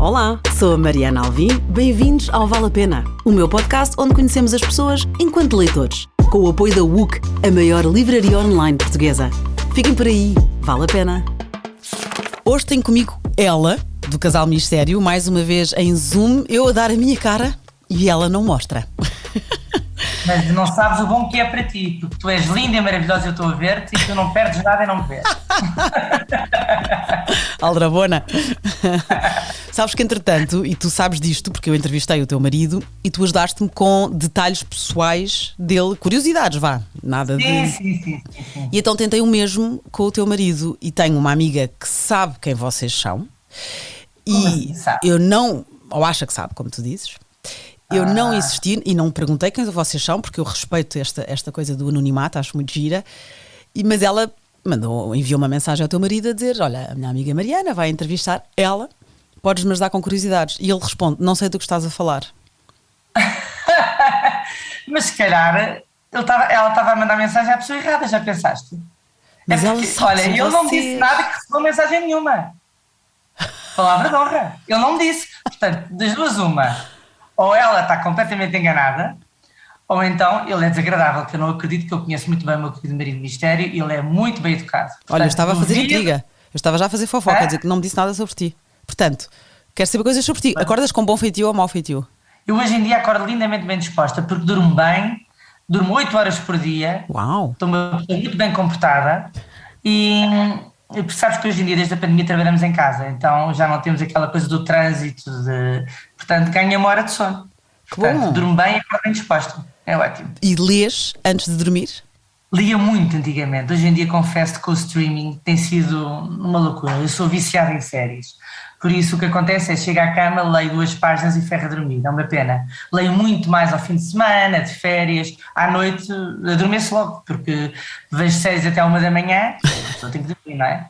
Olá, sou a Mariana Alvim, bem-vindos ao Vale a Pena, o meu podcast onde conhecemos as pessoas enquanto leitores, com o apoio da WUC, a maior livraria online portuguesa. Fiquem por aí, vale a pena. Hoje tenho comigo ela, do Casal Mistério, mais uma vez em Zoom, eu a dar a minha cara e ela não mostra. Mas não sabes o bom que é para ti, porque tu és linda e maravilhosa, eu estou a ver-te e tu não perdes nada e não me vês. Aldrabona. Sabes que entretanto, e tu sabes disto porque eu entrevistei o teu marido e tu ajudaste-me com detalhes pessoais dele, curiosidades, vá, nada de... Sim. E então tentei o mesmo com o teu marido e tenho uma amiga que sabe quem vocês são e eu não, ou acha que sabe, como tu dizes. Eu não insisti e não perguntei quem vocês são, porque eu respeito esta coisa do anonimato, acho muito gira. Mas ela enviou uma mensagem ao teu marido a dizer: olha, a minha amiga Mariana vai entrevistar ela, podes-me ajudar com curiosidades? E ele responde: não sei do que estás a falar. Mas se calhar ela estava a mandar mensagem à pessoa errada, já pensaste? Mas ela sabe. Olha, ele não me disse nada que recebeu mensagem nenhuma. Palavra de honra. Ele não me disse. Portanto, das duas, uma. Ou ela está completamente enganada, ou então ele é desagradável, que eu não acredito, que eu conheço muito bem o meu querido marido Mistério e ele é muito bem educado. Portanto, olha, eu estava a fazer intriga, eu estava já a fazer fofoca, a dizer que não me disse nada sobre ti. Portanto, quero saber coisas sobre ti. Acordas com bom feitio ou mau feitio? Eu hoje em dia acordo lindamente bem disposta, porque durmo bem, durmo 8 horas por dia. Uau! Estou muito bem comportada e sabes que hoje em dia, desde a pandemia, trabalhamos em casa, então já não temos aquela coisa do trânsito, portanto ganho uma hora de sono. Portanto, durmo bem e acordo bem disposta. É ótimo. E lês antes de dormir? Lia muito antigamente. Hoje em dia confesso que o streaming tem sido uma loucura. Eu sou viciada em séries. Por isso o que acontece é chego à cama, leio 2 páginas e ferro a dormir. É uma pena. Leio muito mais ao fim de semana, de férias. À noite adormeço logo, porque vejo séries até 1 da manhã. A pessoa tem que dormir, não é?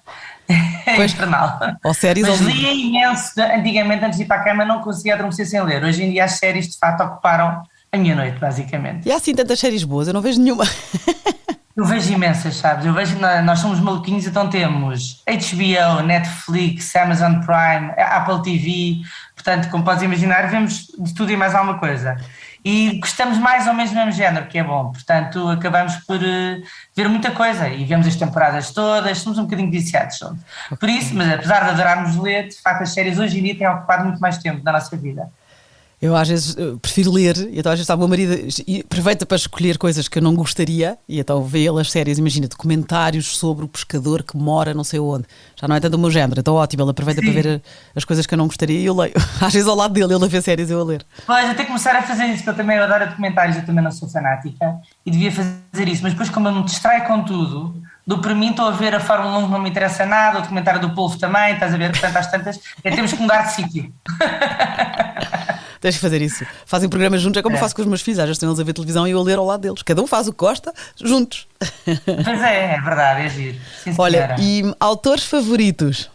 É infernal. Ou séries mas ou lia imenso. Antigamente, antes de ir para a cama, não conseguia adormecer sem ler. Hoje em dia as séries de facto ocuparam a minha noite, basicamente. E há assim tantas séries boas, eu não vejo nenhuma. Eu vejo imensas, sabes? Nós somos maluquinhos, então temos HBO, Netflix, Amazon Prime, Apple TV, portanto, como podes imaginar, vemos de tudo e mais alguma coisa. E gostamos mais ou menos do mesmo género, que é bom, portanto, acabamos por ver muita coisa e vemos as temporadas todas, somos um bocadinho viciados. Por isso, mas apesar de adorarmos ler, de facto as séries hoje em dia têm ocupado muito mais tempo da nossa vida. Eu às vezes prefiro ler, e então às vezes o meu marido aproveita para escolher coisas que eu não gostaria, e então vê ele as séries, imagina, documentários sobre o pescador que mora não sei onde, já não é tanto o meu género, então ótimo, ele aproveita para ver as coisas que eu não gostaria e eu leio, às vezes ao lado dele, ele a ver séries e eu a ler. Pois, eu tenho que começar a fazer isso, porque eu adoro documentários, eu também não sou fanática, e devia fazer isso, mas depois como eu me distraio com tudo, para mim estou a ver a Fórmula 1 que não me interessa nada, o documentário do Polvo também, estás a ver, portanto às tantas, temos que mudar de sítio. Tens que fazer isso. Fazem programas juntos, é como eu faço com os meus filhos. Às vezes estão eles a ver televisão e eu a ler ao lado deles. Cada um faz o que gosta, juntos. Pois é verdade, é giro. Sim, olha, e autores favoritos?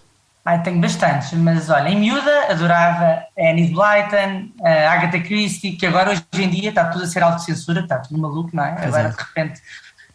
Tenho bastantes, mas olha, em miúda adorava a Enid Blyton, a Agatha Christie, que agora hoje em dia está tudo a ser autocensura, está tudo maluco, não é? Pois agora de repente,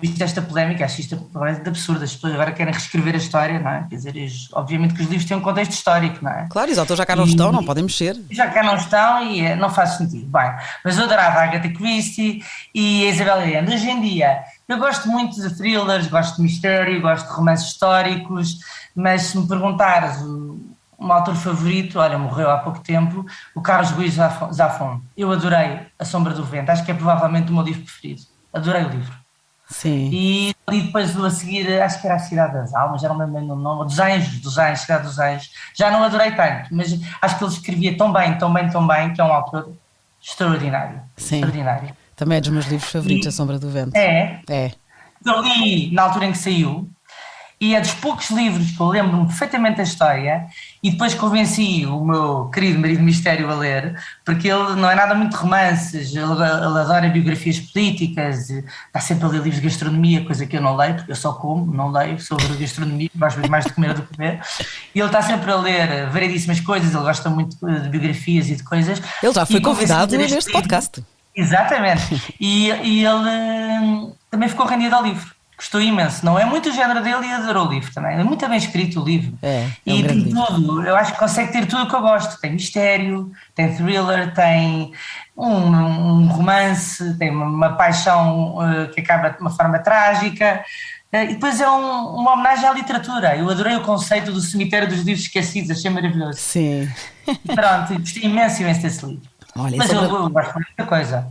visto esta polémica, acho isto de absurdo, as pessoas agora querem reescrever a história, não é? Quer dizer, obviamente que os livros têm um contexto histórico, não é? Claro, os autores já cá não estão, não podem mexer. Já cá não estão e não faz sentido. Bem, mas eu adorava a Agatha Christie e a Isabel Allende. Hoje em dia, eu gosto muito de thrillers, gosto de mistério, gosto de romances históricos, mas se me perguntares um autor favorito, olha, morreu há pouco tempo, o Carlos Ruiz Zafón. Eu adorei A Sombra do Vento, acho que é provavelmente o meu livro preferido. Adorei o livro. Sim. E depois a seguir, acho que era a Cidade das Almas, já não me lembro o nome, dos Anjos, Cidade dos Anjos. Já não adorei tanto, mas acho que ele escrevia tão bem, que é um autor extraordinário. Sim. Extraordinário. Também é dos meus livros favoritos, A Sombra do Vento. É? É. Eu li na altura em que saiu, e é dos poucos livros que eu lembro-me perfeitamente da história, e depois convenci o meu querido marido Mistério a ler, porque ele não é nada muito de romances, ele adora biografias políticas, está sempre a ler livros de gastronomia, coisa que eu não leio, porque eu só como, não leio sobre gastronomia, gosto mais de comer do que comer, e ele está sempre a ler variedíssimas coisas, ele gosta muito de biografias e de coisas. Ele já foi convidado neste podcast. Exatamente, e ele também ficou rendido ao livro. Gostou imenso, não é muito o género dele e adorou o livro também, é muito bem escrito o livro. Um e tem livro. tudo, eu acho que consegue ter tudo o que eu gosto, tem mistério, tem thriller, tem um romance, tem uma paixão que acaba de uma forma trágica, e depois é uma homenagem à literatura. Eu adorei o conceito do cemitério dos livros esquecidos, achei maravilhoso. Sim. E pronto, gostei imenso desse livro. Olha, mas eu gosto de muita coisa.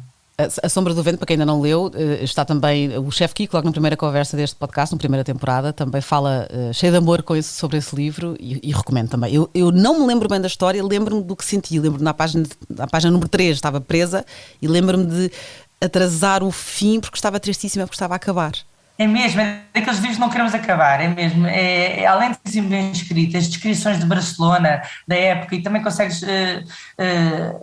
A Sombra do Vento, para quem ainda não leu, está também o chefe Kiko, logo na primeira conversa deste podcast, na primeira temporada, também fala cheio de amor sobre esse livro e recomendo também. Eu não me lembro bem da história, lembro-me do que senti, lembro-me na página número 3, estava presa e lembro-me de atrasar o fim porque estava tristíssima, porque estava a acabar. É mesmo, é daqueles livros que não queremos acabar, é mesmo. Além de ser bem escrito, as descrições de Barcelona, da época, e também consegues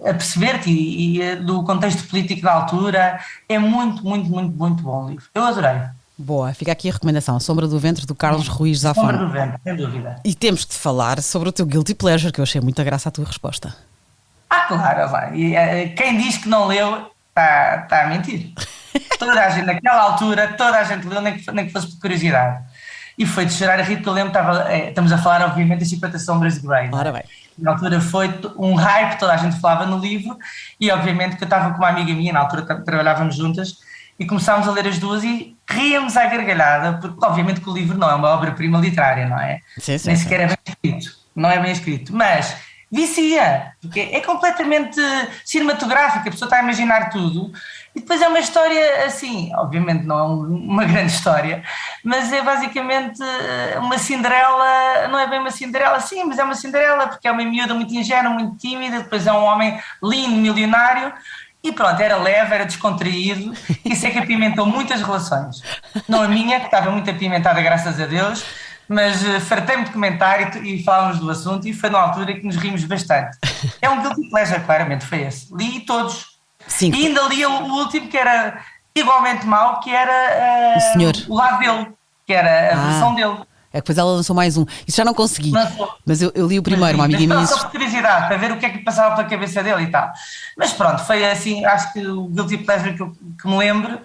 aperceber-te do contexto político da altura, é muito, muito, muito, muito bom o livro. Eu adorei. Boa, fica aqui a recomendação, A Sombra do Ventre, do Carlos Ruiz Zafón. Sombra do Ventre, sem dúvida. E temos de falar sobre o teu Guilty Pleasure, que eu achei muita graça a tua resposta. Claro, lá. E quem diz que não leu, está a mentir. Toda a gente, naquela altura, toda a gente leu, nem que fosse por curiosidade. E foi de chorar a rir, porque eu lembro, estamos a falar, obviamente, das 50 Sombras de Grey. Ora bem. Na altura foi um hype, toda a gente falava no livro, e obviamente que eu estava com uma amiga minha, na altura trabalhávamos juntas, e começámos a ler as duas e ríamos à gargalhada, porque obviamente que o livro não é uma obra-prima literária, não é? Sim, Nem sequer é bem escrito, não é bem escrito, mas vicia, porque é completamente cinematográfica, a pessoa está a imaginar tudo, e depois é uma história assim, obviamente não é uma grande história, mas é basicamente uma Cinderela, não é bem uma Cinderela, sim, mas é uma Cinderela, porque é uma miúda muito ingênua, muito tímida, depois é um homem lindo, milionário, e pronto, era leve, era descontraído, isso é que apimentou muitas relações. Não a minha, que estava muito apimentada, graças a Deus, mas fartei-me de comentar e falávamos do assunto, e foi na altura que nos rimos bastante. É um guilty pleasure, claramente, foi esse. Li todos. Sim. E ainda li o último, que era igualmente mau, que era o lado dele, que era a versão dele. É que depois ela lançou mais um. Isso já não consegui. Mas eu li o primeiro, uma amiga minha. Só por curiosidade, para ver o que é que passava pela cabeça dele e tal. Mas pronto, foi assim, acho que o guilty pleasure que me lembro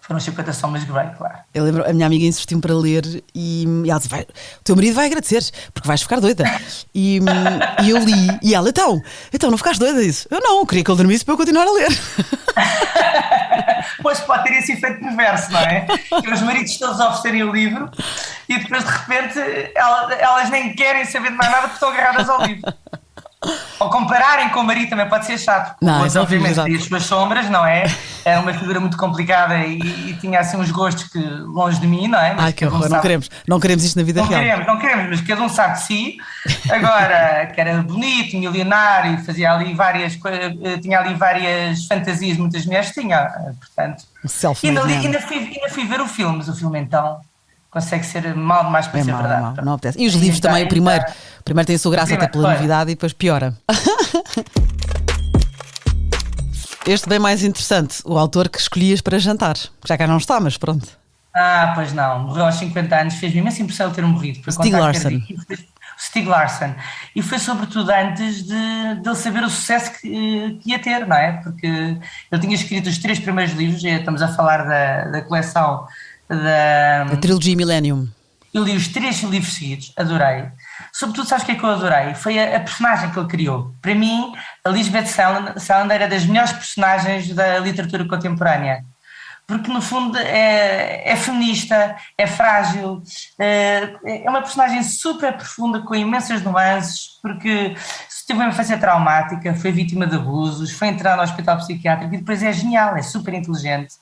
foram as 50 Sombras de Grey, claro. Eu lembro, a minha amiga insistiu-me para ler e ela disse, o teu marido vai agradecer, porque vais ficar doida. E eu li, e ela, então não ficaste doida disso? Eu não, queria que ele dormisse para eu continuar a ler. Pois pode ter esse efeito perverso, não é? Que os maridos todos oferecerem o livro e depois de repente elas nem querem saber de mais nada porque estão agarradas ao livro. Ou compararem com o marido também pode ser chato. Pois, obviamente tem as suas sombras, não é? Era uma figura muito complicada e tinha assim uns gostos que longe de mim, não é? Mas que horror, não queremos isto na vida real. Não queremos, mas cada um sabe de si. Agora, que era bonito, milionário, fazia ali várias coisas, tinha ali várias fantasias, muitas mulheres tinha, portanto. Ainda fui ver o filme, mas o filme então consegue ser mal demais para ser verdade. Não apetece. E os livros também, o primeiro tem a sua graça até pela novidade e depois piora. Este bem mais interessante, o autor que escolhias para jantar, que já cá não está, mas pronto. Pois não, morreu aos 50 anos, fez-me imensa impressão ele ter morrido. Stieg Larsson. E foi sobretudo antes de ele saber o sucesso que ia ter, não é? Porque ele tinha escrito os 3 primeiros livros, estamos a falar da coleção a trilogia Millennium. Eu li os 3 livros seguidos, adorei. Sobretudo, sabes o que é que eu adorei? Foi a personagem que ele criou. Para mim, a Lisbeth Salander era das melhores personagens da literatura contemporânea. Porque, no fundo, é feminista, é frágil, é uma personagem super profunda, com imensas nuances, porque teve uma infância traumática, foi vítima de abusos, foi entrar no hospital psiquiátrico e depois é genial, é super inteligente,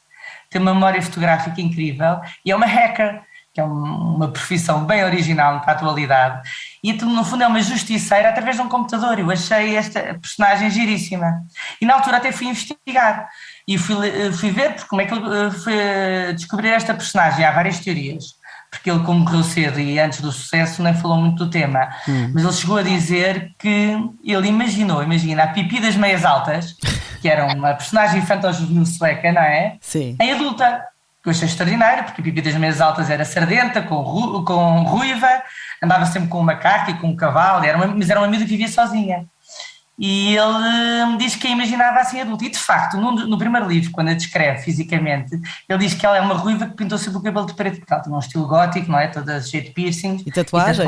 tem uma memória fotográfica incrível e é uma hacker, que é uma profissão bem original para a atualidade, e no fundo é uma justiceira através de um computador. Eu achei esta personagem giríssima e na altura até fui investigar e fui ver como é que ele foi descobrir esta personagem. Há várias teorias, porque ele, como morreu cedo e antes do sucesso, nem falou muito do tema, mas ele chegou a dizer que ele imagina a Pipi das Meias Altas, que era uma personagem infantil-juvenil sueca, não é? Sim. Em adulta. Que eu achei extraordinário, porque a Pipi das Meias Altas era sardenta, com ruiva, andava sempre com um macaco e com um cavalo, mas era uma miúda que vivia sozinha. E ele me diz que a imaginava assim adulta. E de facto, no primeiro livro, quando a descreve fisicamente, ele diz que ela é uma ruiva que pintou sempre o cabelo de preto, porque ela tinha um estilo gótico, não é? Toda cheia de piercings. E tatuagens.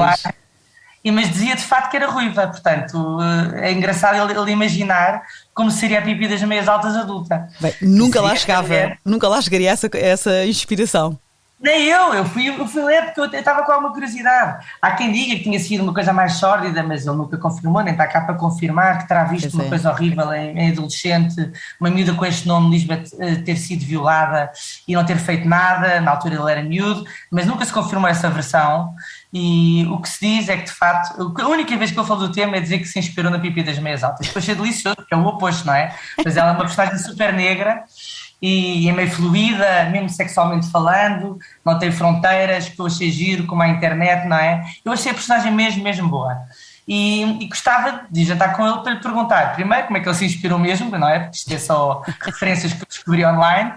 Mas dizia de facto que era ruiva, portanto é engraçado ele imaginar como seria a Pipi das Meias Altas adulta. Bem, nunca lá chegaria essa inspiração. Nem eu fui ler porque eu estava com alguma curiosidade. Há quem diga que tinha sido uma coisa mais sórdida, mas ele nunca confirmou, nem está cá para confirmar, que terá visto uma coisa horrível em adolescente, uma miúda com este nome, Lisbeth, ter sido violada e não ter feito nada, na altura ele era miúdo, mas nunca se confirmou essa versão. E o que se diz é que, de facto, a única vez que ele falou do tema é dizer que se inspirou na Pipi das Meias Altas. Depois é delicioso, porque é o oposto, não é? Mas ela é uma personagem super negra e é meio fluida, mesmo sexualmente falando, não tem fronteiras, que eu achei giro, como a internet, não é? Eu achei a personagem mesmo boa. E gostava de jantar com ele para lhe perguntar, primeiro, como é que ele se inspirou mesmo, não é? Porque isto é só referências que eu descobri online.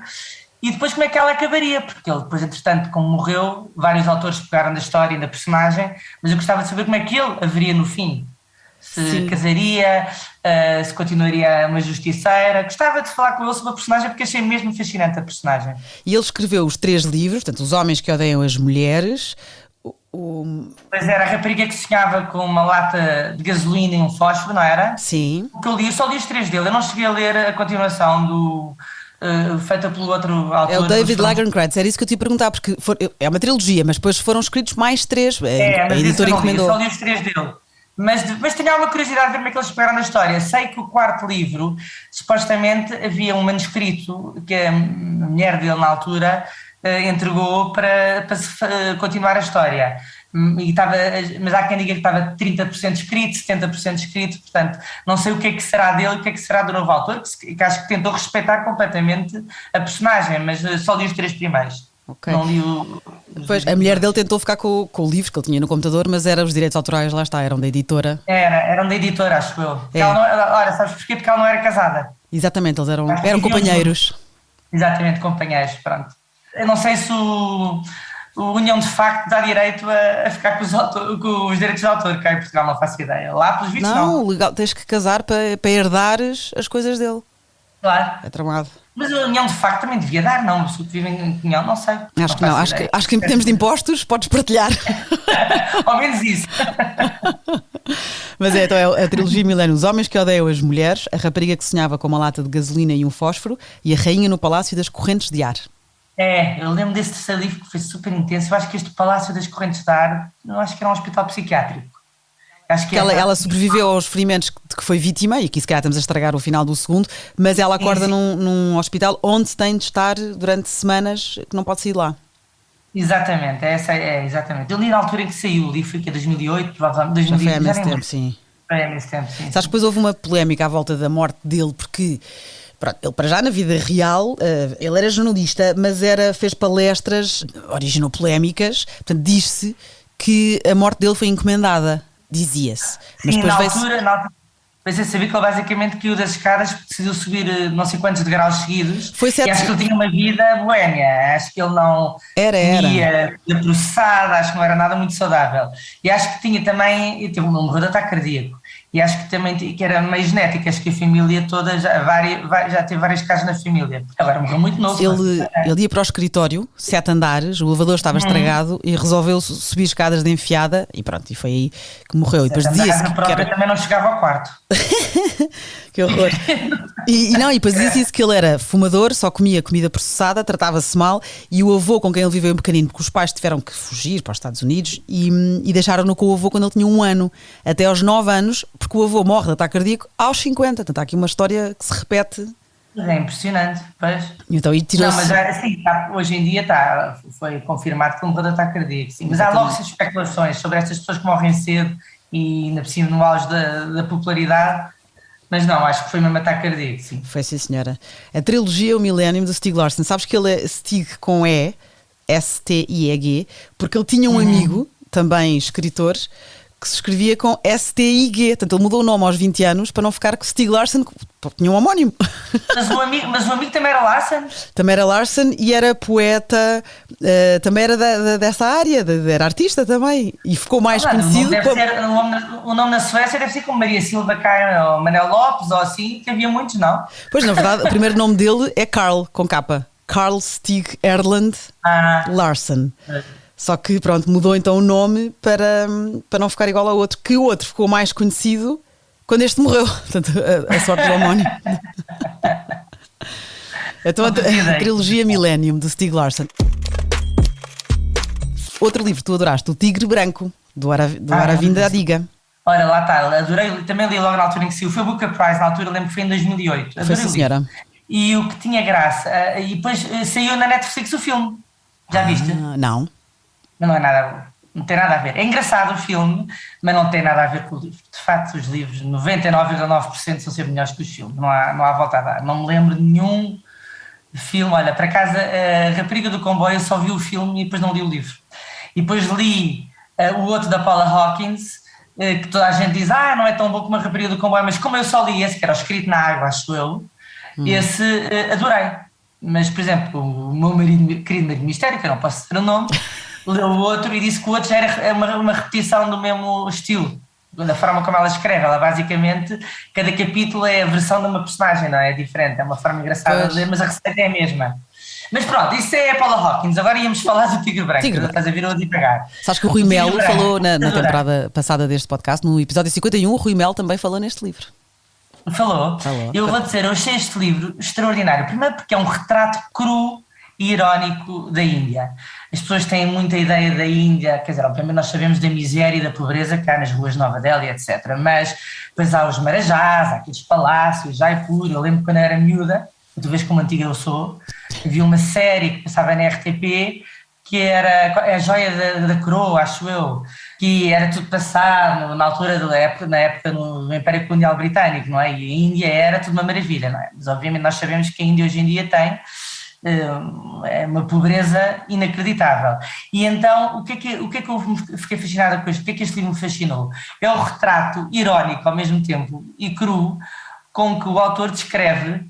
E depois como é que ela acabaria, porque ele depois, entretanto, como morreu, vários autores pegaram da história e da personagem, mas eu gostava de saber como é que ele haveria no fim. Se casaria, se continuaria uma justiceira. Gostava de falar com ele sobre a personagem porque achei mesmo fascinante a personagem. E ele escreveu os 3 livros, portanto, Os Homens que Odeiam as Mulheres. Pois era, a rapariga que sonhava com uma lata de gasolina e um fósforo, não era? Sim. O que eu li, eu só li os 3 dele, eu não cheguei a ler a continuação feita pelo outro autor. É o David Lagercrantz, era isso que eu te ia perguntar, porque é uma trilogia, mas depois foram escritos mais 3. A editora encomendou. Eu só li os 3 dele. Mas tenho alguma curiosidade de ver como é que eles pegaram na história. Sei que o 4º livro, supostamente, havia um manuscrito que a mulher dele, na altura, entregou para continuar a história. Mas há quem diga que estava 30% escrito, 70% escrito, portanto, não sei o que é que será dele e o que é que será do novo autor, que acho que tentou respeitar completamente a personagem, mas só li os 3 primeiros. Okay. Não li Pois, a mulher dele tentou ficar com o livro que ele tinha no computador, mas os direitos autorais, lá está, eram da editora. Eram da editora, acho eu. Olha, sabes porquê? Porque ela não era casada. Exatamente, eles eram companheiros. Exatamente, companheiros, pronto. Eu não sei se o União de Facto dá direito a ficar com os direitos de autor, cá em Portugal não faço ideia. Lá, pelos vistos, não. Legal, tens que casar para herdares as coisas dele. Claro. É tramado. Mas a União de Facto também devia dar, não? Se vivem em União, não sei. Acho que não. Acho que em termos de impostos podes partilhar. Ao menos isso. Mas então é a trilogia Milênio. Os Homens que Odeiam as Mulheres, a rapariga que sonhava com uma lata de gasolina e um fósforo e a rainha no Palácio das Correntes de Ar. Eu lembro desse terceiro livro que foi super intenso. Eu acho que este Palácio das Correntes de Ar, eu acho que era um hospital psiquiátrico. Acho que ela sobreviveu aos ferimentos de que foi vítima, e aqui se calhar estamos a estragar o final do segundo, mas ela acorda num hospital onde se tem de estar durante semanas, que não pode sair lá. Exatamente, exatamente. Eu li na altura em que saiu o livro, que é 2008, provavelmente 2020. Já foi há imenso tempo, sim. Foi há imenso tempo, sim. Sabes que depois houve uma polémica à volta da morte dele, porque pronto, ele para já na vida real, ele era jornalista, mas fez palestras, originou polémicas, portanto diz-se que a morte dele foi encomendada. Dizia-se. Mas depois na altura, eu sabia que ele basicamente caiu das escadas porque decidiu subir não sei quantos degraus seguidos. E acho que ele tinha uma vida boémia. Acho que ele não ia processado, acho que não era nada muito saudável. E acho que tinha também, teve um morreu de ataque cardíaco. E acho que também que era meio genética, acho que a família toda já teve vários casos na família. Agora morreu muito novo. Ele ia para o escritório, 7 andares, o elevador estava estragado e resolveu subir escadas de enfiada e pronto, e foi aí que morreu. E depois dizia-se que também não chegava ao quarto. Que horror. E depois dizia-se que ele era fumador, só comia comida processada, tratava-se mal, e o avô com quem ele viveu em pequenino, porque os pais tiveram que fugir para os Estados Unidos e deixaram-no com o avô quando ele tinha 1 ano, até aos 9 anos, porque o avô morre de ataque cardíaco aos 50. Portanto, há aqui uma história que se repete. É impressionante, pois. Então, mas assim, hoje em dia foi confirmado que ele morreu de ataque cardíaco. Sim. Mas há logo essas especulações sobre estas pessoas que morrem cedo e ainda por cima no auge da popularidade. Mas não, acho que foi mesmo ataque cardíaco, sim. Foi, sim, senhora. A trilogia O Millennium, do Stieg Larsson. Sabes que ele é Stieg com E, S-T-I-E-G, porque ele tinha um amigo, também escritor, que que se escrevia com S-T-I-G. Portanto, ele mudou o nome aos 20 anos para não ficar com Stieg Larsson, porque tinha um homónimo. Mas o amigo também era Larsson? Também era Larsson e era poeta, também era dessa área, era artista também. E ficou mais conhecido. O nome na Suécia deve ser como Maria Silva Caio ou Manel Lopes ou assim, que havia muitos, não? Pois, na verdade, o primeiro nome dele é Carl, com capa. Carl Stieg Erland Larsson. Só que, pronto, mudou então o nome para não ficar igual ao outro. Que o outro ficou mais conhecido quando este morreu. Portanto, a sorte do homónimo. Então, a trilogia Millennium, do Stieg Larsson. Outro livro que tu adoraste, O Tigre Branco, do Aravind Adiga. Ora, lá está, adorei, também li logo na altura em que saiu. Foi o Booker Prize, na altura, lembro que foi em 2008. Foi, sim, senhora. E o que tinha graça, e depois saiu na Netflix o filme. Já viste? Não. Não é nada, não tem nada a ver. É engraçado o filme, mas não tem nada a ver com o livro. De facto, os livros, 99,9% são sempre melhores que os filmes. Não há volta a dar. Não me lembro de nenhum filme. Olha, para casa, a Rapariga do Comboio, eu só vi o filme e depois não li o livro. E depois li o outro da Paula Hawkins, que toda a gente diz, não é tão bom como a Rapariga do Comboio, mas como eu só li esse, que era Escrito na Água, acho eu, esse adorei. Mas, por exemplo, o meu querido marido mistério, que eu não posso dizer o nome, leu o outro e disse que o outro já era uma repetição do mesmo estilo, da forma como ela escreve. Ela basicamente, cada capítulo é a versão de uma personagem, não é? É diferente, é uma forma engraçada de ler, mas a receita é a mesma. Mas pronto, isso é a Paula Hawkins. Agora íamos falar do Tigre Branco. Estás a vir a divagar. Sabes que o Rui Melo falou na temporada passada deste podcast, no episódio 51, o Rui Melo também falou neste livro. Falou. Eu vou dizer, eu achei este livro extraordinário. Primeiro porque é um retrato cru e irónico da Índia. As pessoas têm muita ideia da Índia, quer dizer, obviamente nós sabemos da miséria e da pobreza que há nas ruas de Nova Delhi, etc. Mas depois há os marajás, há aqueles palácios, Jaipur. Eu lembro quando eu era miúda, tu vês como antiga eu sou, havia uma série que passava na RTP que era a Joia da Coroa, acho eu, que era tudo passado na altura na época no Império Colonial Britânico, não é? E a Índia era tudo uma maravilha, não é? Mas obviamente nós sabemos que a Índia hoje em dia tem uma pobreza inacreditável. E então, o que é que eu fiquei fascinada com isto? O que é que este livro me fascinou? É o retrato irónico ao mesmo tempo e cru com que o autor descreve,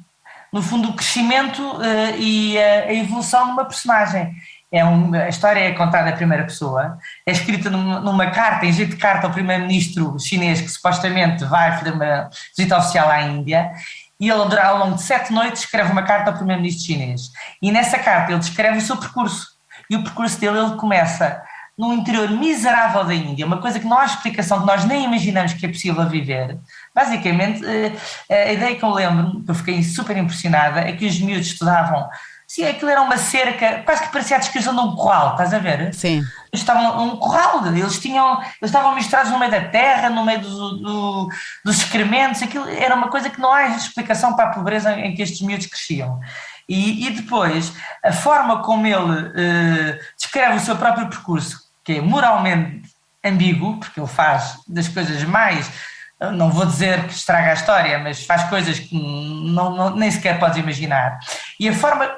no fundo, o crescimento e a evolução de uma personagem. A história é contada em primeira pessoa, é escrita numa carta, em jeito de carta ao primeiro-ministro chinês que supostamente vai fazer uma visita oficial à Índia, e ele, ao longo de 7 noites, escreve uma carta ao primeiro-ministro chinês. E nessa carta ele descreve o seu percurso. E o percurso dele, ele começa num interior miserável da Índia, uma coisa que não há explicação, que nós nem imaginamos que é possível viver. Basicamente, a ideia que eu lembro, que eu fiquei super impressionada, é que os miúdos estudavam. Sim, aquilo era uma cerca, quase que parecia a descrição de um curral, estás a ver? Sim. Estavam um curral, eles estavam misturados no meio da terra, no meio dos excrementos. Aquilo era uma coisa que não há explicação para a pobreza em que estes miúdos cresciam. E depois, a forma como ele descreve o seu próprio percurso, que é moralmente ambíguo, porque ele faz das coisas mais, não vou dizer que estraga a história, mas faz coisas que nem sequer podes imaginar. E a forma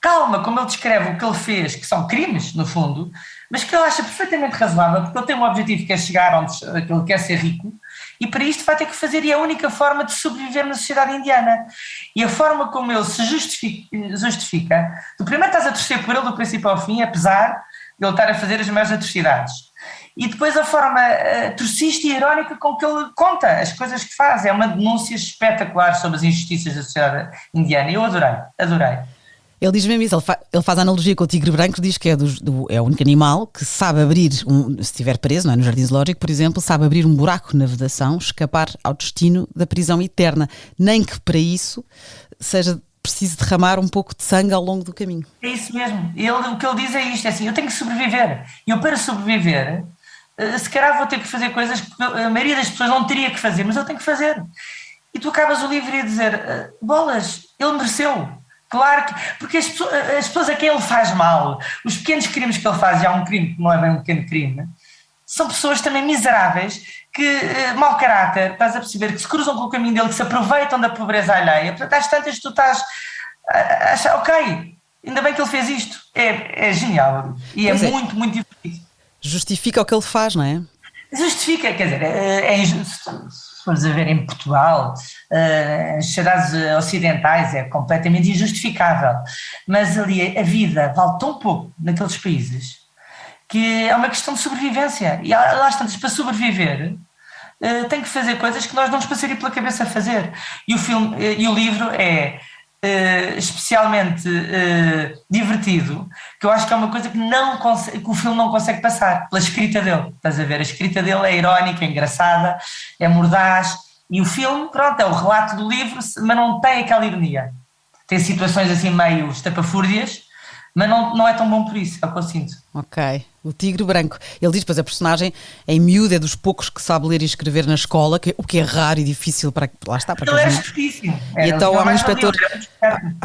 calma como ele descreve o que ele fez, que são crimes, no fundo, mas que ele acha perfeitamente razoável, porque ele tem um objetivo que é chegar onde ele quer ser rico, e para isto vai ter que fazer, e é a única forma de sobreviver na sociedade indiana. E a forma como ele se justifica, tu primeiro estás a torcer por ele do princípio ao fim, apesar de ele estar a fazer as maiores atrocidades. E depois a forma torcista e irónica com que ele conta as coisas que faz. É uma denúncia espetacular sobre as injustiças da sociedade indiana. Eu adorei. Ele diz mesmo isso, ele faz a analogia com o tigre branco, diz que é o único animal que sabe abrir, se estiver preso, não é, no Jardim Zoológico, por exemplo, sabe abrir um buraco na vedação, escapar ao destino da prisão eterna, nem que para isso seja preciso derramar um pouco de sangue ao longo do caminho. É isso mesmo. O que ele diz é isto, é assim, eu tenho que sobreviver. E eu, para sobreviver, se calhar vou ter que fazer coisas que a maioria das pessoas não teria que fazer, mas eu tenho que fazer. E tu acabas o livro a dizer, bolas, ele mereceu. Claro que, porque as pessoas a quem ele faz mal, os pequenos crimes que ele faz, e há um crime que não é bem um pequeno crime, são pessoas também miseráveis, que, mau caráter, estás a perceber, que se cruzam com o caminho dele, que se aproveitam da pobreza alheia. Portanto, às tantas tu estás a achar, ok, ainda bem que ele fez isto. É genial. E é muito, muito divertido. Justifica o que ele faz, não é? Justifica, quer dizer, é injusto. Se fores a ver em Portugal, as sociedades ocidentais é completamente injustificável, mas ali a vida vale tão pouco naqueles países que é uma questão de sobrevivência, e lá está, para sobreviver tem que fazer coisas que nós não nos passaria pela cabeça a fazer, e o livro é especialmente divertido, que eu acho que é uma coisa que o filme não consegue passar, pela escrita dele, estás a ver? A escrita dele é irónica, é engraçada, é mordaz, e o filme, pronto, é o relato do livro, mas não tem aquela ironia. Tem situações assim meio estapafúrdias, mas não é tão bom por isso, é o que eu sinto. Ok, o Tigre Branco. Ele diz, pois a personagem em miúdo é dos poucos que sabe ler e escrever na escola, o que é raro e difícil para... Lá está, para ele é espertíssimo. E então há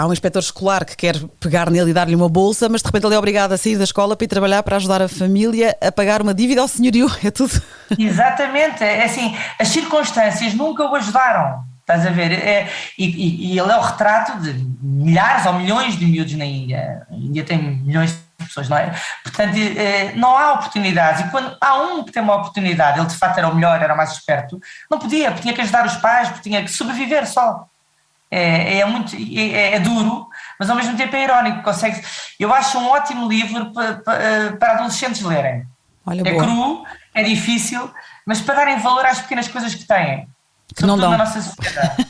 um inspetor escolar que quer pegar nele e dar-lhe uma bolsa, mas de repente ele é obrigado a sair da escola para ir trabalhar para ajudar a família a pagar uma dívida ao senhorio, é tudo. Exatamente, é assim, as circunstâncias nunca o ajudaram. Estás a ver? E ele é o retrato de milhares ou milhões de miúdos na Índia. A Índia tem milhões de pessoas, não é? Portanto, não há oportunidades. E quando há um que tem uma oportunidade, ele de facto era o melhor, era o mais esperto, não podia, porque tinha que ajudar os pais, porque tinha que sobreviver só. É duro, mas ao mesmo tempo é irónico. Eu acho um ótimo livro para adolescentes lerem. Olha, é boa. cru, é difícil, mas para darem valor às pequenas coisas que têm. Que não dão. Na nossa sociedade.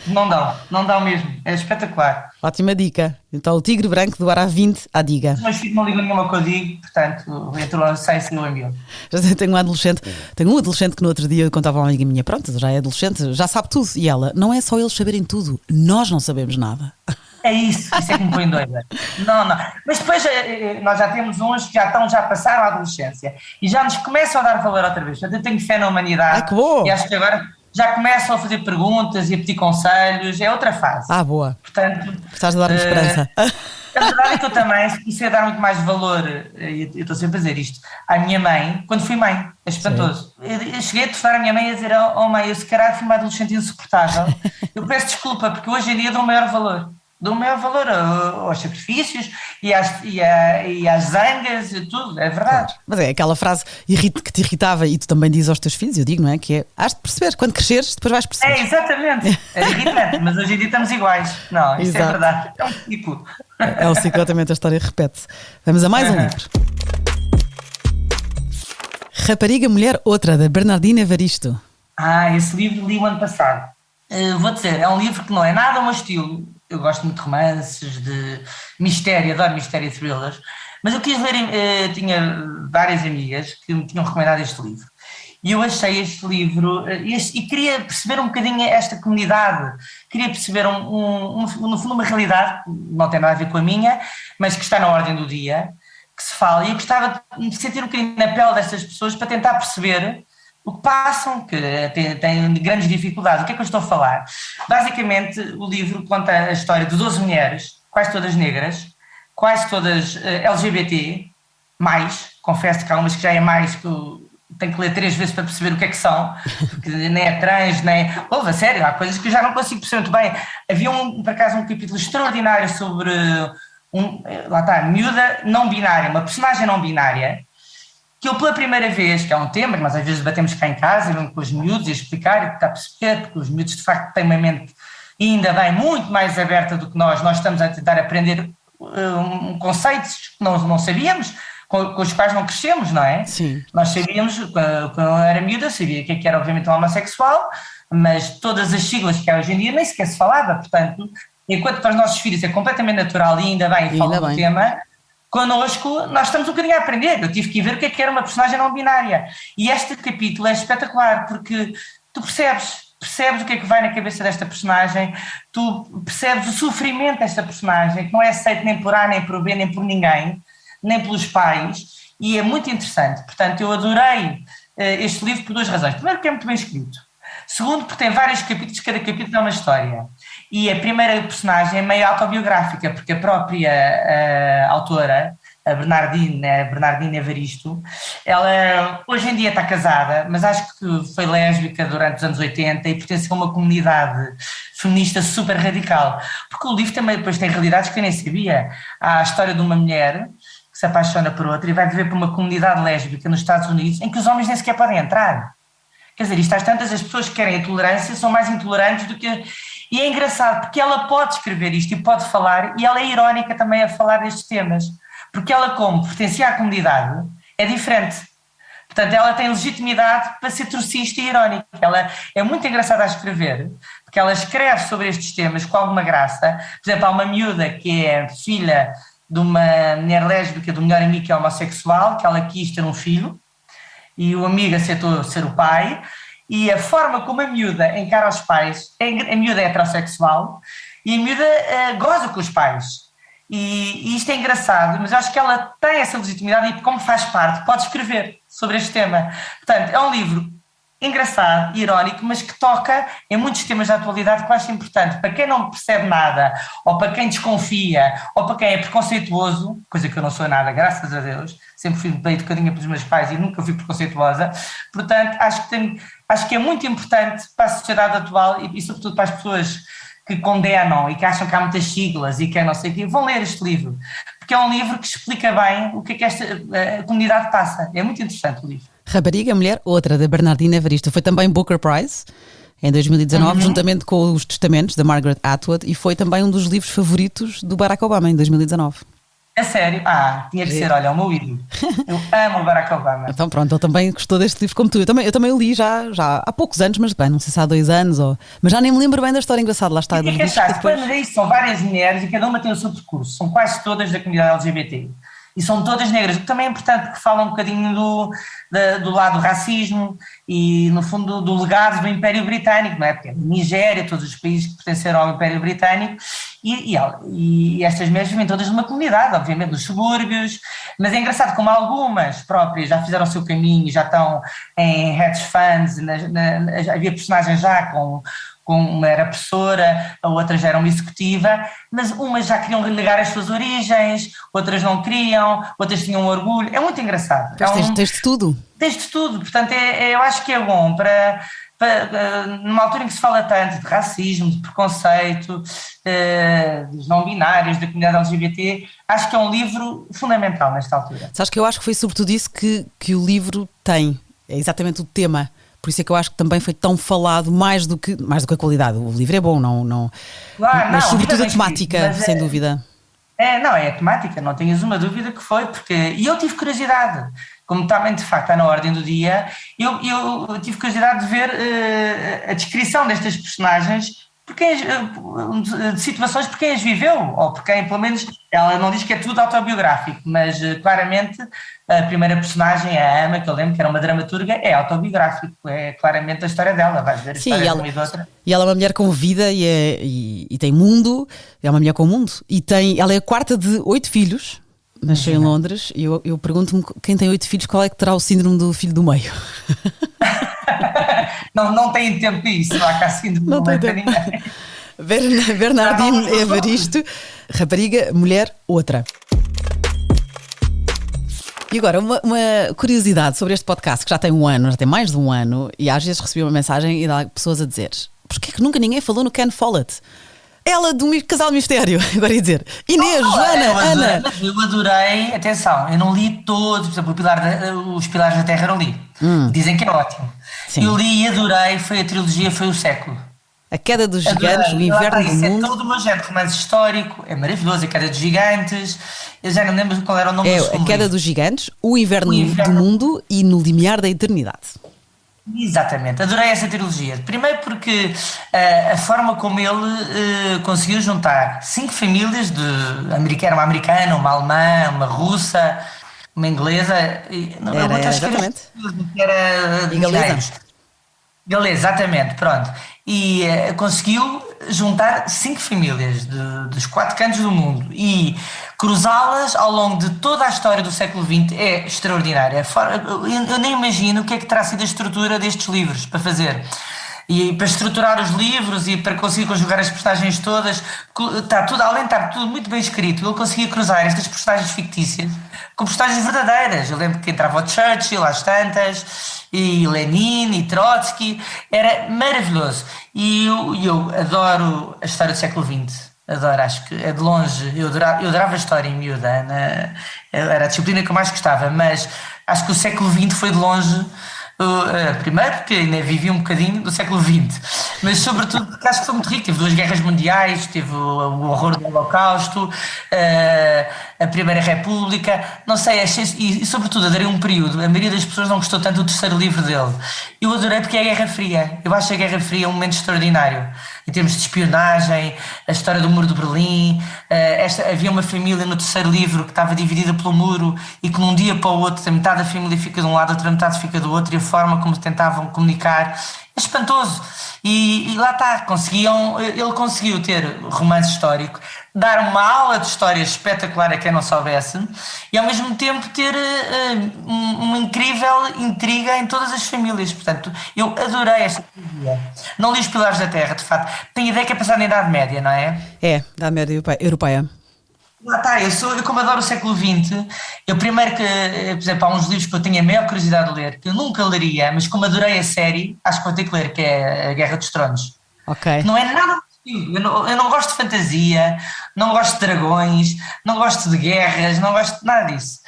não dão mesmo. É espetacular. Ótima dica. Então, o Tigre Branco do Aravind à Diga. Os meus filhos não ligam nenhuma que eu digo, portanto, sai no ambiente. Tenho um adolescente que no outro dia eu contava a uma amiga minha, pronto, já é adolescente, já sabe tudo. E ela, não é só eles saberem tudo, nós não sabemos nada. É isso é que me põe doida. Não. Mas depois nós já temos uns que já passaram a adolescência e já nos começam a dar valor outra vez. Portanto, eu tenho fé na humanidade. Que bom. E acho que agora já começam a fazer perguntas e a pedir conselhos, é outra fase. Boa. Portanto, estás a dar-me esperança. A verdade é que eu também comecei a dar muito mais valor, e eu estou sempre a dizer isto, à minha mãe, quando fui mãe. É espantoso. Eu cheguei a telefonar a minha mãe e a dizer, mãe, eu se calhar fui uma adolescente insuportável. Eu peço desculpa, porque hoje em dia dou o maior valor. Dou o maior valor aos sacrifícios e às zangas e tudo, é verdade. Claro. Mas é aquela frase que te irritava e tu também dizes aos teus filhos, eu digo, não é? Que é, has de perceber, quando cresceres, depois vais perceber. É, exatamente. É irritante, mas hoje em dia estamos iguais. Não, isso é verdade. É um ciclo. É um ciclo, exatamente, a história repete-se. Vamos a mais um livro. Rapariga, Mulher, Outra, da Bernardina Evaristo. Esse livro li o ano passado. Vou dizer, é um livro que não é nada o meu estilo. Eu gosto muito de romances, de mistério, adoro mistério e thrillers, mas eu quis ler, tinha várias amigas que me tinham recomendado este livro, e eu achei este livro, e queria perceber um bocadinho esta comunidade, queria perceber no fundo uma realidade, não tem nada a ver com a minha, mas que está na ordem do dia, que se fala, e eu gostava de sentir um bocadinho na pele destas pessoas para tentar perceber o que passam, que têm grandes dificuldades. O que é que eu estou a falar? Basicamente, o livro conta a história de 12 mulheres, quase todas negras, quase todas LGBT, confesso que há umas que já é mais, que eu tenho que ler 3 vezes para perceber o que é que são, porque nem é trans, nem... A sério, há coisas que eu já não consigo perceber muito bem. Havia, por acaso, um capítulo extraordinário sobre miúda não binária, uma personagem não binária, que eu pela primeira vez, que é um tema que nós às vezes debatemos cá em casa, com os miúdos e explicar e tentar perceber, porque os miúdos de facto têm uma mente ainda bem muito mais aberta do que nós estamos a tentar aprender conceitos que não sabíamos, com os quais não crescemos, não é? Sim. Nós sabíamos, quando eu era miúda, sabia que era obviamente um homossexual, mas todas as siglas que há hoje em dia nem sequer se falava, portanto, enquanto para os nossos filhos é completamente natural e ainda bem falam do tema, connosco, nós estamos um bocadinho a aprender. Eu tive que ir ver o que é que era uma personagem não binária. E este capítulo é espetacular, porque tu percebes o que é que vai na cabeça desta personagem, tu percebes o sofrimento desta personagem, que não é aceito nem por A, nem por B, nem por ninguém, nem pelos pais, e é muito interessante. Portanto, eu adorei este livro por 2 razões. Primeiro, porque é muito bem escrito. Segundo, porque tem vários capítulos, cada capítulo é uma história. E a primeira personagem é meio autobiográfica, porque a própria autora, a Bernardina Evaristo, ela hoje em dia está casada, mas acho que foi lésbica durante os anos 80 e pertence a uma comunidade feminista super radical. Porque o livro também depois tem realidades que eu nem sabia. Há a história de uma mulher que se apaixona por outra e vai viver para uma comunidade lésbica nos Estados Unidos em que os homens nem sequer podem entrar. Quer dizer, isto às tantas, as pessoas que querem a tolerância são mais intolerantes do que... E é engraçado, porque ela pode escrever isto e pode falar, e ela é irónica também a falar destes temas, porque ela, como pertencia à comunidade, é diferente. Portanto, ela tem legitimidade para ser trocista e irónica. Ela é muito engraçada a escrever, porque ela escreve sobre estes temas com alguma graça. Por exemplo, há uma miúda que é filha de uma mulher lésbica, do melhor amigo que é homossexual, que ela quis ter um filho, e o amigo aceitou ser o pai, e a forma como a miúda encara os pais, a miúda é heterossexual, e a miúda goza com os pais. E isto é engraçado, mas eu acho que ela tem essa legitimidade e, como faz parte, pode escrever sobre este tema. Portanto, é um livro engraçado, irónico, mas que toca em muitos temas da atualidade que eu acho importante. Para quem não percebe nada, ou para quem desconfia, ou para quem é preconceituoso, coisa que eu não sou nada, graças a Deus, sempre fui bem educadinha pelos meus pais e nunca fui preconceituosa, portanto, acho que é muito importante para a sociedade atual e sobretudo para as pessoas que condenam e que acham que há muitas siglas e que é não sei o quê, vão ler este livro, porque é um livro que explica bem o que é que esta comunidade passa. É muito interessante o livro. Rapariga, Mulher, Outra, da Bernardina Evaristo. Foi também Booker Prize em 2019, juntamente com Os Testamentos, da Margaret Atwood, e foi também um dos livros favoritos do Barack Obama em 2019. É sério? Tinha que ser, olha, o meu ídolo. Eu amo o Barack Obama. Então pronto, ele também gostou deste livro como tu. Eu também o li já há poucos anos, mas bem, não sei se há 2 anos, mas já nem me lembro bem da história. Engraçada, lá está. E o que é que achaste? Depois... Isso, são várias mulheres e cada uma tem o seu percurso, são quase todas da comunidade LGBT. E são todas negras, o que também é importante, porque falam um bocadinho do lado do racismo e, no fundo, do legado do Império Britânico, não é? Porque a Nigéria, todos os países que pertenceram ao Império Britânico, e estas mulheres vivem todas numa comunidade, obviamente, nos subúrbios, mas é engraçado como algumas próprias já fizeram o seu caminho, já estão em hedge funds, havia personagens já com uma era professora, a outra já era uma executiva, mas umas já queriam ligar as suas origens, outras não queriam, outras tinham orgulho. É muito engraçado. Tens de tudo. Tens de tudo, portanto eu acho que é bom para numa altura em que se fala tanto de racismo, de preconceito, dos não binários, da comunidade LGBT, acho que é um livro fundamental nesta altura. Sabes que eu acho que foi sobretudo isso que o livro tem, é exatamente o tema. Por isso é que eu acho que também foi tão falado mais do que a qualidade. O livro é bom, mas sobretudo a temática, sem dúvida. É a temática, não tenhas uma dúvida que foi, e eu tive curiosidade, como também de facto está na ordem do dia, eu tive curiosidade de ver a descrição destas personagens, de situações por quem as viveu, ou por quem, pelo menos, ela não diz que é tudo autobiográfico, mas claramente a primeira personagem, a Ama, que eu lembro que era uma dramaturga, é autobiográfico, é claramente a história dela, vais ver a história de uma e de outra. E ela é uma mulher com vida e tem mundo, é uma mulher com mundo, ela é a quarta de 8 filhos, nasceu em Londres, e eu pergunto-me, quem tem 8 filhos, qual é que terá o síndrome do filho do meio? Não tem tempo para isso, não há cá síndrome do meio para ninguém. Bernardine Evaristo, Rapariga, Mulher, Outra. E agora, uma curiosidade sobre este podcast, que já tem mais de um ano, e às vezes recebi uma mensagem e dá pessoas a dizer: porquê que nunca ninguém falou no Ken Follett? Ela do Casal Mistério, agora ia dizer Inês, Joana, Ana. Eu adorei, atenção, eu não li todos, por exemplo, Os Pilares da Terra eu não li. Dizem que é ótimo. Sim. Eu li e adorei, foi a trilogia, foi o século. A Queda dos Gigantes, O Inverno do Mundo. É todo o meu género, romance histórico, é maravilhoso. A Queda dos Gigantes, eu já não lembro qual era o nome do segundo. A Queda dos Gigantes, O Inverno do Mundo e No Limiar da Eternidade. Exatamente, adorei essa trilogia. Primeiro porque a forma como ele conseguiu juntar 5 famílias era uma americana, uma alemã, uma russa, uma inglesa, exatamente. Era galesa, exatamente, pronto. E conseguiu juntar 5 famílias dos 4 cantos do mundo e cruzá-las ao longo de toda a história do século XX é extraordinário. Eu nem imagino o que é que terá sido a estrutura destes livros para fazer. E para estruturar os livros e para conseguir conjugar as personagens todas, está tudo, além de estar tudo muito bem escrito, ele conseguia cruzar estas personagens fictícias com personagens verdadeiras. Eu lembro que entrava o Churchill às tantas, e Lenin e Trotsky, era maravilhoso. E eu adoro a história do século XX. adoro, acho que é de longe, eu adorava a história em miúda, era a disciplina que eu mais gostava, mas acho que o século XX foi de longe, primeiro porque ainda vivi um bocadinho do século XX, mas sobretudo porque acho que foi muito rico, teve 2 guerras mundiais, teve o horror do Holocausto, a Primeira República, não sei, e sobretudo adorei um período, a maioria das pessoas não gostou tanto do terceiro livro dele, eu adorei porque é a Guerra Fria, eu acho a Guerra Fria um momento extraordinário, em termos de espionagem, a história do Muro de Berlim, havia uma família no terceiro livro que estava dividida pelo muro e que num dia para o outro a metade da família fica de um lado, a outra metade fica do outro, e a forma como tentavam comunicar é espantoso. E lá está, ele conseguiu ter romance histórico, dar uma aula de história espetacular a quem não soubesse e ao mesmo tempo ter uma incrível intriga em todas as famílias. Portanto, eu adorei esta trilogia. Não li Os Pilares da Terra, de facto. Tenho ideia que é passado na Idade Média, não é? É, Idade Média Europeia. Lá está, eu como adoro o século XX, eu primeiro que, por exemplo, há uns livros que eu tenho a maior curiosidade de ler, que eu nunca leria, mas como adorei a série, acho que vou ter que ler, que é a Guerra dos Tronos. Ok. Não é nada possível, eu não gosto de fantasia, não gosto de dragões, não gosto de guerras, não gosto de nada disso.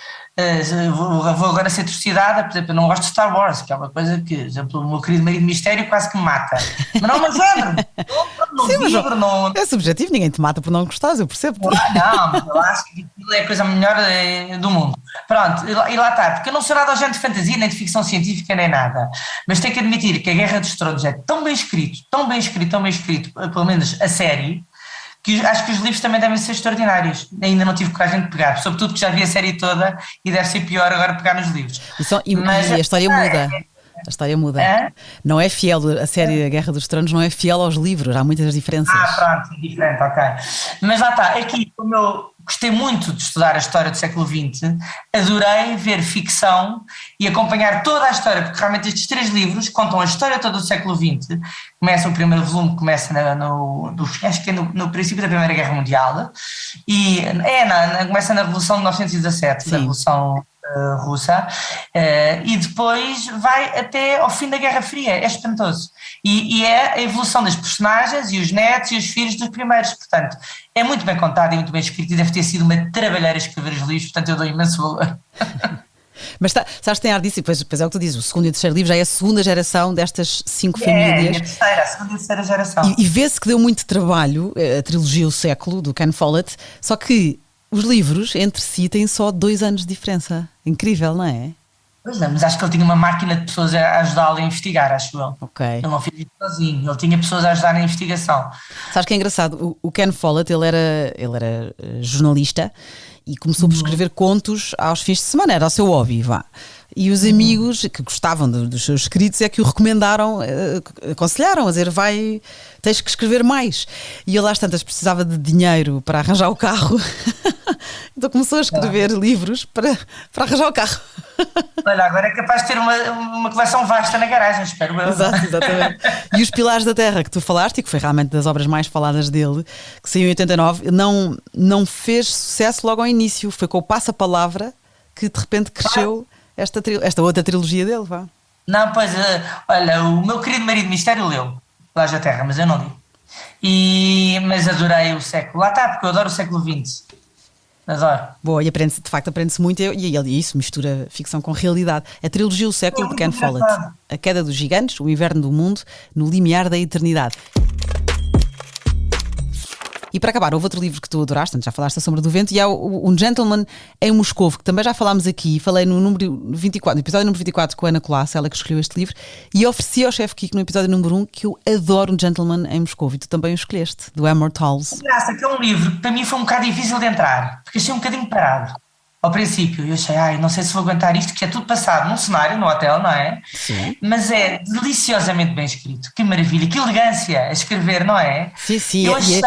Vou agora ser trucidada, por exemplo, eu não gosto de Star Wars, que é uma coisa que, por exemplo, o meu querido marido Mistério quase que me mata. Mas não, mas é subjetivo, ninguém te mata por não gostares, eu percebo. Não, mas eu acho que aquilo é a coisa melhor do mundo. Pronto, e lá está, porque eu não sou nada agente de fantasia, nem de ficção científica, nem nada. Mas tenho que admitir que a Guerra dos Tronos é tão bem escrito, pelo menos a série, que acho que os livros também devem ser extraordinários. Ainda não tive coragem de pegar, sobretudo que já vi a série toda e deve ser pior agora pegar nos livros. Mas a história muda. A história muda. Não é fiel, a série A Guerra dos Tronos não é fiel aos livros, há muitas diferenças. Pronto, é diferente, ok. Mas lá está, aqui como eu gostei muito de estudar a história do século XX, adorei ver ficção e acompanhar toda a história, porque realmente estes 3 livros contam a história toda do século XX. Começa o primeiro volume, começa acho que é no princípio da Primeira Guerra Mundial, e começa na Revolução de 1917, da Revolução Russa, e depois vai até ao fim da Guerra Fria, é espantoso. E é a evolução das personagens e os netos e os filhos dos primeiros, portanto, é muito bem contado e muito bem escrito e deve ter sido uma trabalheira escrever os livros, portanto eu dou imenso valor. Mas sabes que tem ar disso, e depois é o que tu dizes, o segundo e o terceiro livro já é a segunda geração destas 5 famílias. A segunda e a terceira geração. E vê-se que deu muito trabalho, a trilogia O Século, do Ken Follett, só que os livros entre si têm só 2 anos de diferença. Incrível, não é? Pois é, mas acho que ele tinha uma máquina de pessoas a ajudá-lo a investigar, acho eu. Ok. Ele não fez isso sozinho, ele tinha pessoas a ajudar na investigação. Sabes que é engraçado? O Ken Follett, ele era jornalista e começou por escrever contos aos fins de semana, era o seu hobby, vá. E os amigos que gostavam dos seus escritos é que o recomendaram, aconselharam a dizer, tens que escrever mais. E ele às tantas precisava de dinheiro para arranjar o carro, então começou a escrever livros para arranjar o carro. Olha, agora é capaz de ter uma coleção vasta na garagem, espero eu. Exatamente. E Os Pilares da Terra, que tu falaste, e que foi realmente das obras mais faladas dele, que saiu em 89, não fez sucesso logo ao início, foi com o Passa-Palavra que de repente cresceu esta outra trilogia dele, vá. Não, pois, olha, o meu querido marido Mistério leu Pilares da Terra, mas eu não li. Mas adorei o século. Lá está, porque eu adoro o século XX. Adoro. Boa, e de facto aprende-se muito, e isso mistura ficção com realidade. A trilogia O Século, de Ken Follett. A Queda dos Gigantes, O Inverno do Mundo, No Limiar da Eternidade. E para acabar, houve outro livro que tu adoraste, já falaste, A Sombra do Vento, e há Um Gentleman em Moscovo, que também já falámos aqui, falei no episódio número 24 com a Ana Colasso, ela que escolheu este livro, e ofereci ao chefe Kiko no episódio número 1 que eu adoro Um Gentleman em Moscovo, e tu também o escolheste, do Amor Towles. Graça, que é um livro que para mim foi um bocado difícil de entrar, porque achei um bocadinho parado. Ao princípio, eu achei, não sei se vou aguentar isto, que é tudo passado num cenário, no hotel, não é? Sim. Mas é deliciosamente bem escrito. Que maravilha, que elegância a escrever, não é? Sim. Eu achei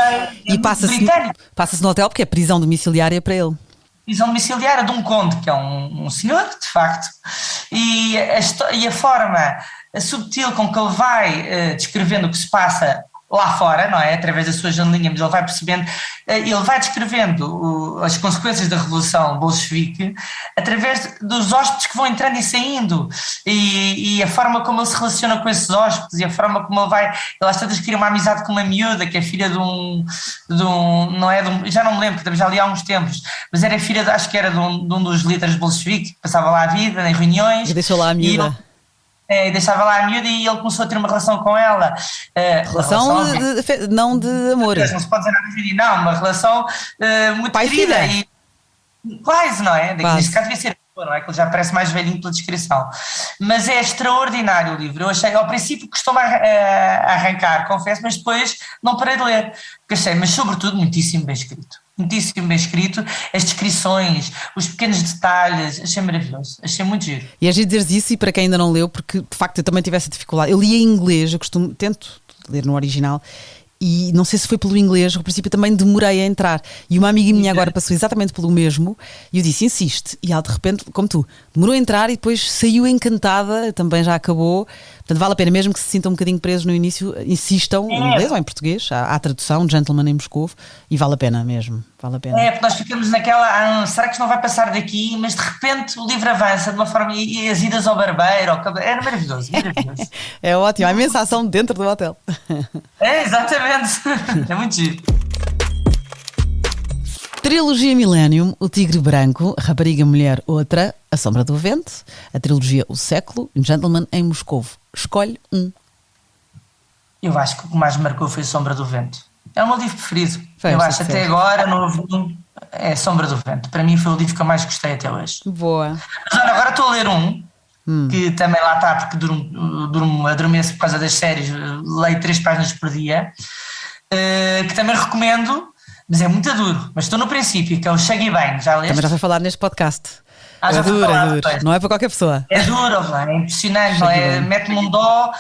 e passa-se no hotel porque é prisão domiciliária para ele. Prisão domiciliária de um conde, que é um senhor, de facto, e a forma subtil com que ele vai descrevendo o que se passa lá fora, não é? Através da sua janelinha, mas ele vai percebendo, ele vai descrevendo as consequências da Revolução Bolchevique através dos hóspedes que vão entrando e saindo, e a forma como ele se relaciona com esses hóspedes, e a forma como ele às tantas cria uma amizade com uma miúda, que é filha de um já não me lembro, porque já li há uns tempos, mas era filha, acho que era de um dos líderes bolcheviques, que passava lá a vida, em reuniões. E deixou lá a miúda. E deixava lá a miúda e ele começou a ter uma relação com ela. Relação não de amor. Não se pode dizer nada de não, uma relação muito querida. Quase, não é? Neste caso devia ser, não é? Que ele já parece mais velhinho pela descrição. Mas é extraordinário o livro. Eu achei, ao princípio custou-me a arrancar, confesso, mas depois não parei de ler. Porque achei, mas sobretudo muitíssimo bem escrito. Muitíssimo bem escrito, as descrições, os pequenos detalhes, achei maravilhoso, achei muito giro. E é giro dizeres isso, e para quem ainda não leu, porque de facto eu também tive essa dificuldade. Eu li em inglês, tento ler no original, e não sei se foi pelo inglês, ao princípio também demorei a entrar. E uma amiga minha agora passou exatamente pelo mesmo, e eu disse, insiste. E ela de repente, como tu, demorou a entrar e depois saiu encantada, também já acabou. Portanto, vale a pena, mesmo que se sintam um bocadinho presos no início, insistam em inglês ou em português, há tradução, Gentleman em Moscou, e vale a pena mesmo, vale a pena. Porque nós ficamos naquela, será que isto não vai passar daqui? Mas de repente o livro avança de uma forma, e as idas ao barbeiro, era maravilhoso, maravilhoso. É ótimo, há imensa ação dentro do hotel. Exatamente, é muito giro. Trilogia Millennium, O Tigre Branco, Rapariga Mulher Outra, A Sombra do Vento, a trilogia O Século, Gentleman em Moscovo. Escolhe um. Eu acho que o que mais me marcou foi A Sombra do Vento. É o meu livro preferido. Eu acho até agora não houve nenhum. É A Sombra do Vento. Para mim foi o livro que eu mais gostei até hoje. Boa. Mas olha, agora estou a ler um que também lá está, porque adormeço por causa das séries, leio 3 páginas por dia, que também recomendo. Mas é muito duro. Mas estou no princípio, que é o Shaggy Bane. Já leste? Também já foi falar neste podcast. É duro, é duro. Não é para qualquer pessoa. É duro, é impressionante. Não é? Mete-me um dó,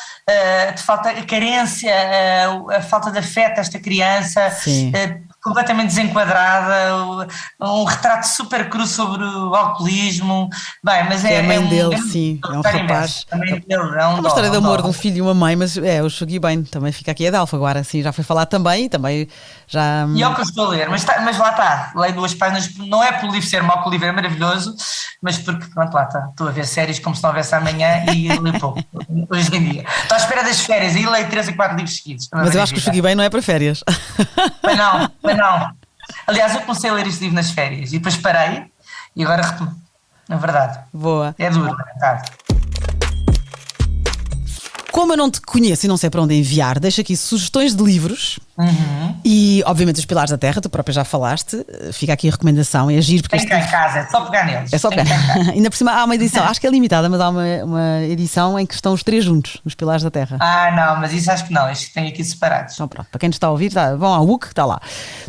te falta a carência, a falta de afeto desta criança, completamente desenquadrada, um retrato super cru sobre o alcoolismo. Bem, mas é a mãe dele, sim. É um rapaz. A mãe dele é uma história de amor de um filho e uma mãe, mas o Shaggy Bane também fica aqui, é de Alfa agora, sim, já foi falado também já. E é o que eu estou a ler, mas lá está, leio 2 páginas, não é pelo livro ser mau, que o livro é maravilhoso, mas porque, pronto, lá está, estou a ver séries como se não houvesse amanhã e leio pouco, hoje em dia. Estou à espera das férias e leio 3 ou 4 livros seguidos. Mas eu acho que o Shaggy Bane não é para férias. Mas não. Aliás, eu comecei a ler este livro nas férias e depois parei e agora retomo. Na verdade. Boa. É duro, é verdade. Como eu não te conheço e não sei para onde enviar, deixo aqui sugestões de livros e, obviamente, Os Pilares da Terra, tu própria já falaste, fica aqui a recomendação, é giro porque tem cá em casa, é só pegar neles. É só pegar. Ainda por cima há uma edição, acho que é limitada, mas há uma edição em que estão os 3 juntos, Os Pilares da Terra. Não, mas isso acho que não, estes tem aqui separados. Então pronto, para quem nos está a ouvir, vão ao WUC, está lá.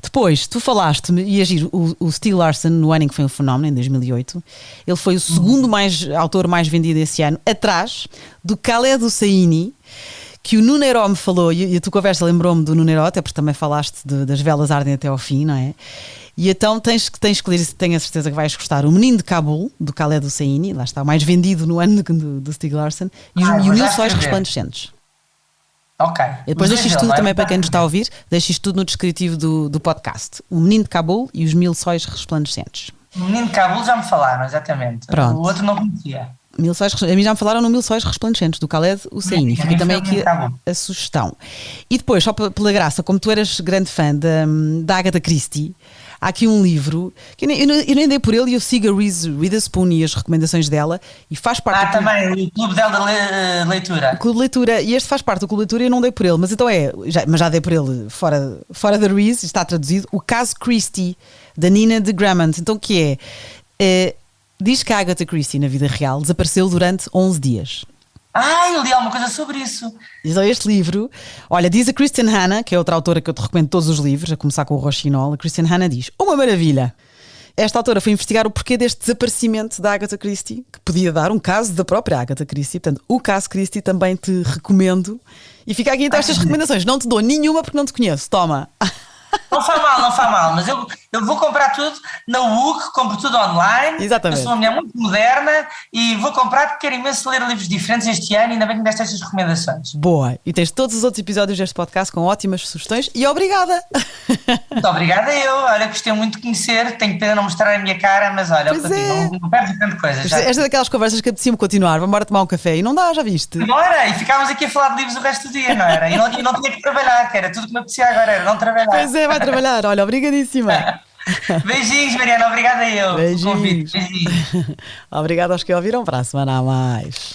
Depois, tu falaste-me, e é giro, o Stieg Larsson, no ano em que foi um fenómeno, em 2008, ele foi o segundo autor mais vendido esse ano, atrás do Khaled Hosseini, que o Nuneiro me falou, e a tua conversa lembrou-me do Nuneiro, até porque também falaste das velas ardem até ao fim, não é? E então tens que ler, tenho a certeza que vais gostar, O Menino de Cabul, do Khaled Hosseini, lá está, o mais vendido no ano do Stieg Larsson, e o Mil Sóis Resplandecentes. Ok. E depois deixo isto tudo também para quem nos está a ouvir, deixo isto tudo no descritivo do podcast. O Menino de Cabul e Os Mil Sóis Resplandecentes. O Menino de Cabul já me falaram, exatamente. Pronto. O outro não conhecia. A mim já me falaram no Mil Sóis Resplandecentes, do Khaled Hosseini. Fica também aqui a sugestão. E depois, só pela graça, como tu eras grande fã da Agatha Christie, há aqui um livro que eu nem dei por ele, e eu sigo a Reese Witherspoon e as recomendações dela, e faz parte também, o clube dela de leitura. O clube de leitura, e este faz parte do clube de leitura e eu não dei por ele, mas então mas já dei por ele fora da Reese, está traduzido, O Caso Christie, da Nina de Grammont. Então o que é? Diz que a Agatha Christie, na vida real, desapareceu durante 11 dias. Eu li alguma coisa sobre isso. Então este livro, olha, diz a Christian Hanna, que é outra autora que eu te recomendo todos os livros, a começar com o Rochinol. A Christian Hanna diz, uma maravilha. Esta autora foi investigar o porquê deste desaparecimento da Agatha Christie, que podia dar um caso da própria Agatha Christie. Portanto, o caso Christie também te recomendo. E fica aqui então estas recomendações. Não te dou nenhuma porque não te conheço. Toma. Não faz mal, mas eu vou comprar tudo na UC, compro tudo online. Exatamente. Eu sou uma mulher muito moderna e vou comprar porque quero imenso ler livros diferentes este ano e ainda bem que me deste estas recomendações. Boa. E tens todos os outros episódios deste podcast com ótimas sugestões e obrigada. Muito obrigada eu. Olha, gostei muito de conhecer. Tenho pena não mostrar a minha cara, mas olha, não perdes tanto coisa. Esta é daquelas conversas que apetecia-me continuar. Vamos embora tomar um café e não dá, já viste? Bora! E ficávamos aqui a falar de livros o resto do dia, não era? E não tinha que trabalhar, que era tudo que me apetecia agora, era não trabalhar. Pois é, vai trabalhar. Olha, obrigadíssima. Beijinhos, Mariana. Obrigada eu. Beijinhos. Pelo convite. Beijinhos. Obrigada aos que ouviram. Para a semana a mais.